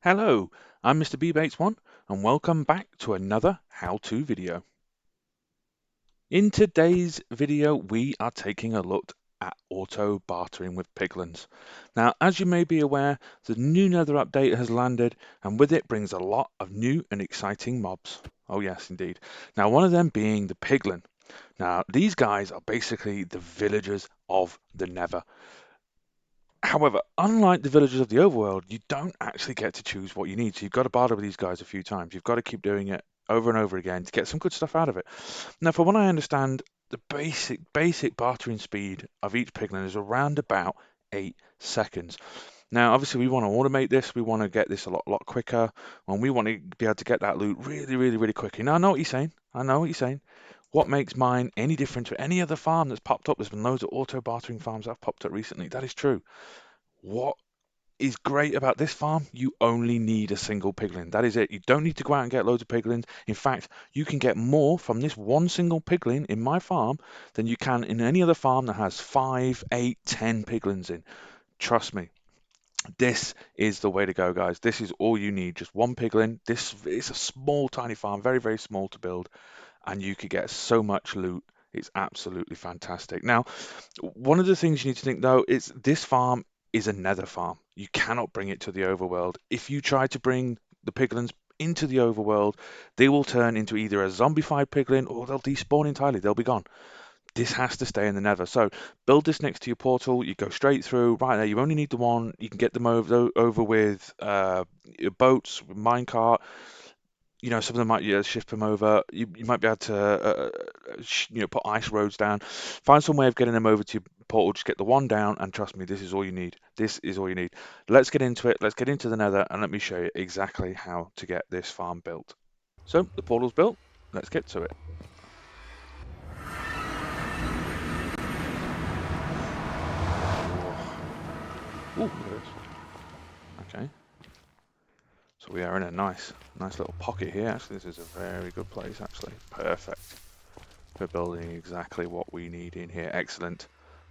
Hello, I'm Mr. B-Bates1 and welcome back to another how-to video. In today's video, we are taking a look at auto bartering with piglins. Now, as you may be aware, the new Nether update has landed and with it brings a lot of new and exciting mobs. Oh yes, indeed. Now, one of them being the piglin. Now, these guys are basically the villagers of the Nether. However, unlike the villagers of the overworld, you don't actually get to choose what you need. So you've got to barter with these guys a few times. You've got to keep doing it over and over again to get some good stuff out of it. Now, from what I understand, the basic bartering speed of each piglin is around about 8 seconds. Now, obviously, we want to automate this. We want to get this a lot quicker, and we want to be able to get that loot really quickly. Now, I know what you're saying. I know what you're saying. What makes mine any different to any other farm that's popped up? There's been loads of auto bartering farms that have popped up recently. That is true. What is great about this farm, you only need a single piglin. That is it. You don't need to go out and get loads of piglins. In fact, you can get more from this one single piglin in my farm than you can in any other farm that has 5, 8, 10 piglins in. Trust me. This is the way to go, guys. This is all you need. Just one piglin. This is a small, tiny farm, very small to build, and you could get so much loot. It's absolutely fantastic. Now, one of the things you need to think though is this farm is a nether farm. You cannot bring it to the overworld. If you try to bring the piglins into the overworld, they will turn into either a zombified piglin or they'll despawn entirely. They'll be gone. This has to stay in the nether. So build this next to your portal. You go straight through. Right there, you only need the one. You can get them over with your boats, minecart. You know, some of them might shift them over. You might be able to, put ice roads down. Find some way of getting them over to your portal. Just get the one down, and trust me, this is all you need. This is all you need. Let's get into it. Let's get into the Nether, and let me show you exactly how to get this farm built. So the portal's built. Let's get to it. Ooh, look at this. Okay. So we are in a nice little pocket here. Actually, this is a very good place. Actually, perfect for building exactly what we need in here. Excellent.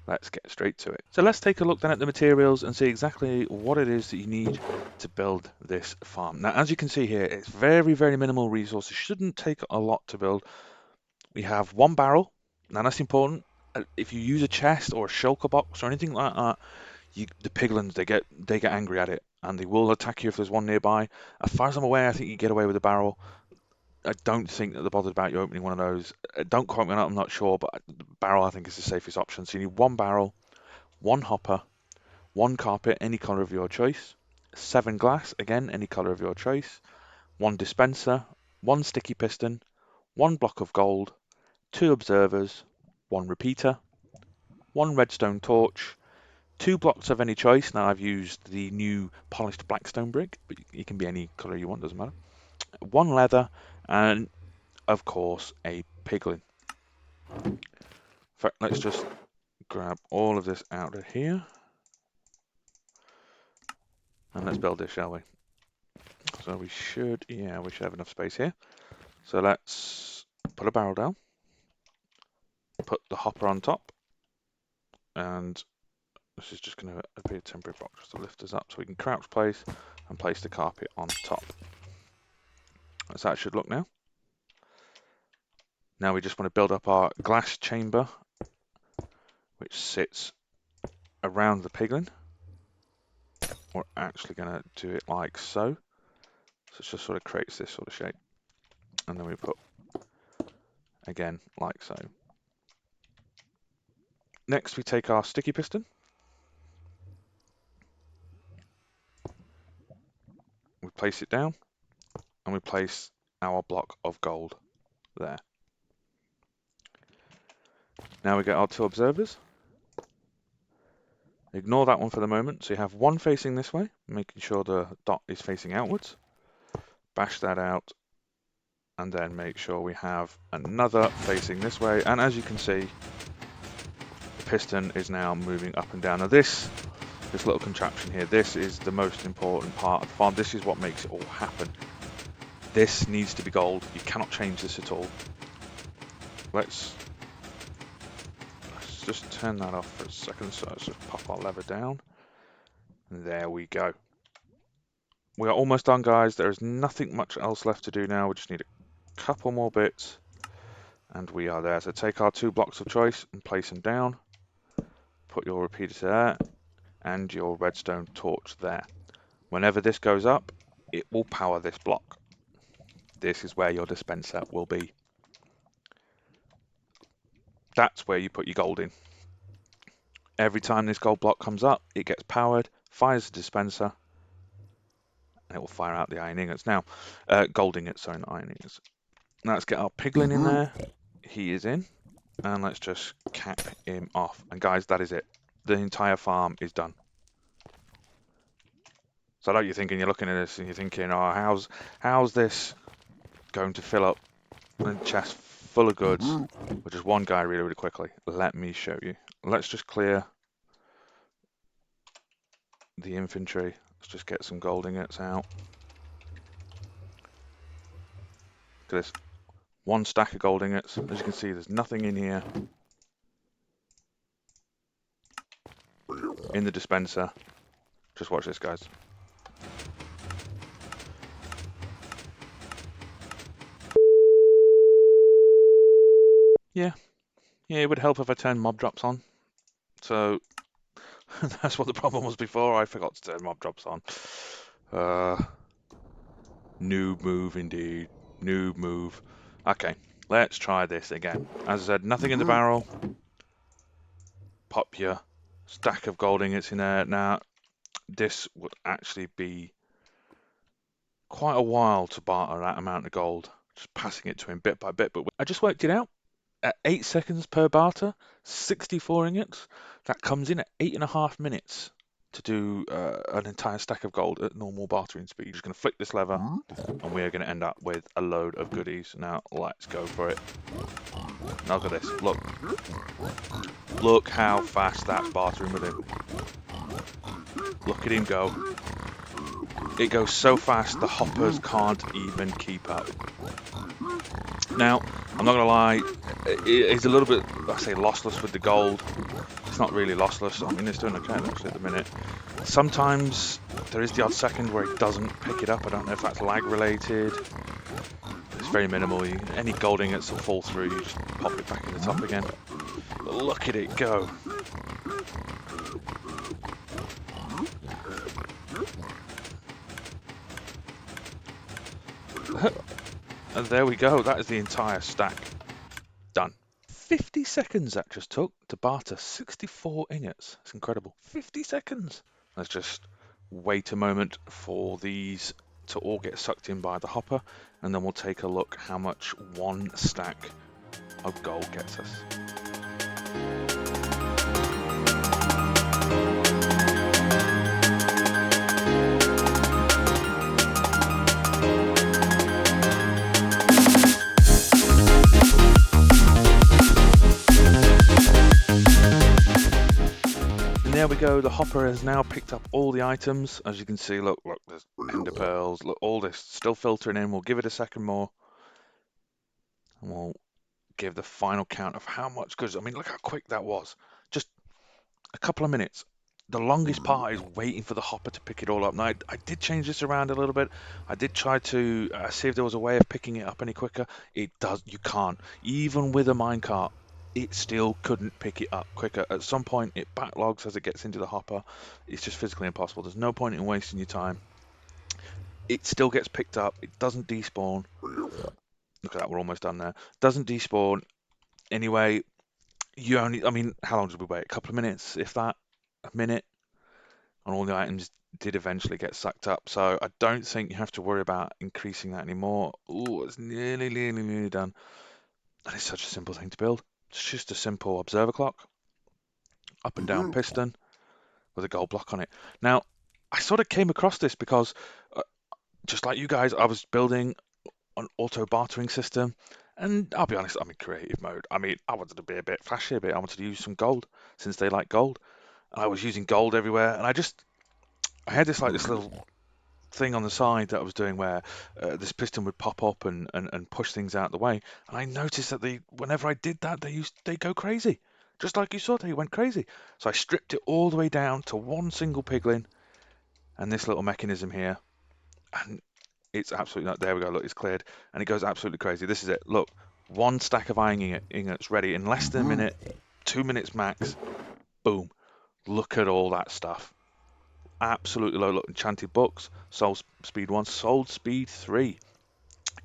Let's get straight to it. So let's take a look then at the materials and see exactly what it is that you need to build this farm. Now, as you can see here, it's very minimal resources. Shouldn't take a lot to build. We have one barrel. Now that's important. If you use a chest or a shulker box or anything like that, the piglins they get angry at it and they will attack you if there's one nearby. As far as I'm aware, I think you get away with a barrel. I don't think that they're bothered about you opening one of those. Don't quote me on that, I'm not sure, but the barrel I think is the safest option. So you need one barrel, one hopper, one carpet, any color of your choice, 7 glass, again, any color of your choice, one dispenser, one sticky piston, one block of gold, 2 observers, one repeater, one redstone torch, 2 blocks of any choice. Now I've used the new polished blackstone brick, but it can be any color you want, doesn't matter. One leather, and of course a piglin. In fact, let's just grab all of this out of here and let's build this, shall we? So we should have enough space here. So let's put a barrel down, put the hopper on top, and this is just going to be a temporary box to lift us up so we can crouch place and place the carpet on top. That's how it should look now. Now we just want to build up our glass chamber, which sits around the piglin. We're actually going to do it like so. So it just sort of creates this sort of shape. And then we put, again, like so. Next, we take our sticky piston. We place it down, and we place our block of gold there. Now we get our 2 observers. Ignore that one for the moment. So you have one facing this way, making sure the dot is facing outwards. Bash that out, and then make sure we have another facing this way. And as you can see, the piston is now moving up and down. Now this little contraption here, this is the most important part of the farm. This is what makes it all happen. This needs to be gold. You cannot change this at all. Let's just turn that off for a second. So let's just pop our lever down. And there we go. We are almost done, guys. There is nothing much else left to do now. We just need a couple more bits, and we are there. So take our 2 blocks of choice and place them down. Put your repeater there, and your redstone torch there. Whenever this goes up, it will power this block. This is where your dispenser will be. That's where you put your gold in. Every time this gold block comes up, it gets powered, fires the dispenser, and it will fire out the iron ingots. Now, gold ingots, sorry, not iron ingots. Now let's get our piglin in there. He is in, and let's just cap him off. And guys, that is it. The entire farm is done. So I know you're thinking, you're looking at this and you're thinking, oh, how's this going to fill up a chest full of goods with just one guy really, really quickly? Let me show you. Let's just clear the infantry. Let's just get some gold ingots out. Look at this. 1 stack of gold ingots. As you can see, there's nothing in here. In the dispenser. Just watch this, guys. Yeah, it would help if I turned mob drops on. So that's what the problem was before. I forgot to turn mob drops on. Noob move indeed. Noob move. Okay, let's try this again. As I said, nothing in the barrel. Pop your stack of gold ingots in there. Now, this would actually be quite a while to barter that amount of gold. Just passing it to him bit by bit. But I just worked it out. At 8 seconds per barter, 64 ingots. That comes in at 8.5 minutes to do an entire stack of gold at normal bartering speed. You're just going to flick this lever, and we are going to end up with a load of goodies. Now, let's go for it. Now, look at this. Look how fast that's bartering with him. Look at him go. It goes so fast, the hoppers can't even keep up. Now, I'm not going to lie, it's a little bit, I say, lossless with the gold. It's not really lossless. I mean, it's doing okay, actually, at the minute. Sometimes there is the odd second where it doesn't pick it up. I don't know if that's lag related. It's very minimal. Any gold ingots will fall through. You just pop it back in the top again. But look at it go. And there we go. That is the entire stack. Done. 50 seconds that just took to barter 64 ingots. It's incredible. 50 seconds. Let's just wait a moment for these to all get sucked in by the hopper, and then we'll take a look how much 1 stack of gold gets us. There we go, the hopper has now picked up all the items. As you can see, look, there's ender pearls, look, all this still filtering in. We'll give it a second more, and we'll give the final count of how much goods. I mean, look how quick that was. Just a couple of minutes. The longest part is waiting for the hopper to pick it all up. Now, I did change this around a little bit. I did try to see if there was a way of picking it up any quicker. You can't. Even with a minecart, it still couldn't pick it up quicker. At some point, it backlogs as it gets into the hopper. It's just physically impossible. There's no point in wasting your time. It still gets picked up. It doesn't despawn. Look at that, we're almost done there. Doesn't despawn. Anyway, I mean, how long did we wait? A couple of minutes, if that, a minute. And all the items did eventually get sucked up. So I don't think you have to worry about increasing that anymore. Oh, it's nearly done. And it's such a simple thing to build. It's just a simple observer clock, up and down piston with a gold block on it. Now, I sort of came across this because, just like you guys, I was building an auto bartering system, and I'll be honest, I'm in creative mode. I mean, I wanted to be a bit flashy a bit. I wanted to use some gold, since they like gold. And I was using gold everywhere, and I had this little thing on the side that I was doing where this piston would pop up and push things out the way, and I noticed that whenever I did that, they go crazy, just like you saw. They went crazy. So I stripped it all the way down to one single piglin and this little mechanism here, And it's absolutely not. There we go. Look, it's cleared, and it goes absolutely crazy. This is it. Look, one stack of iron ingots ready in less than a minute, 2 minutes max. Boom. Look at all that stuff. Absolutely low. Look, enchanted books, soul speed 1, soul speed 3.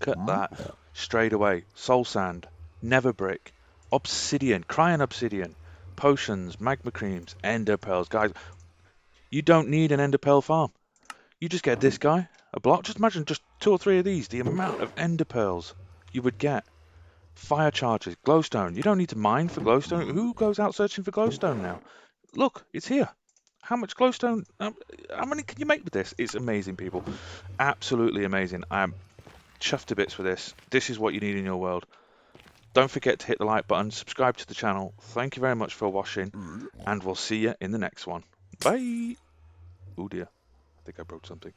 Look at that. Straight away. Soul sand, nether brick, obsidian, crying obsidian, potions, magma creams, ender pearls. Guys, you don't need an ender pearl farm. You just get this guy, a block. Just imagine just 2 or 3 of these, the amount of ender pearls you would get. Fire charges, glowstone. You don't need to mine for glowstone. Who goes out searching for glowstone now? Look, it's here. How much glowstone? How many can you make with this? It's amazing, people. Absolutely amazing. I'm chuffed to bits for this. This is what you need in your world. Don't forget to hit the like button, subscribe to the channel. Thank you very much for watching, and we'll see you in the next one. Bye. Oh dear, I think I broke something.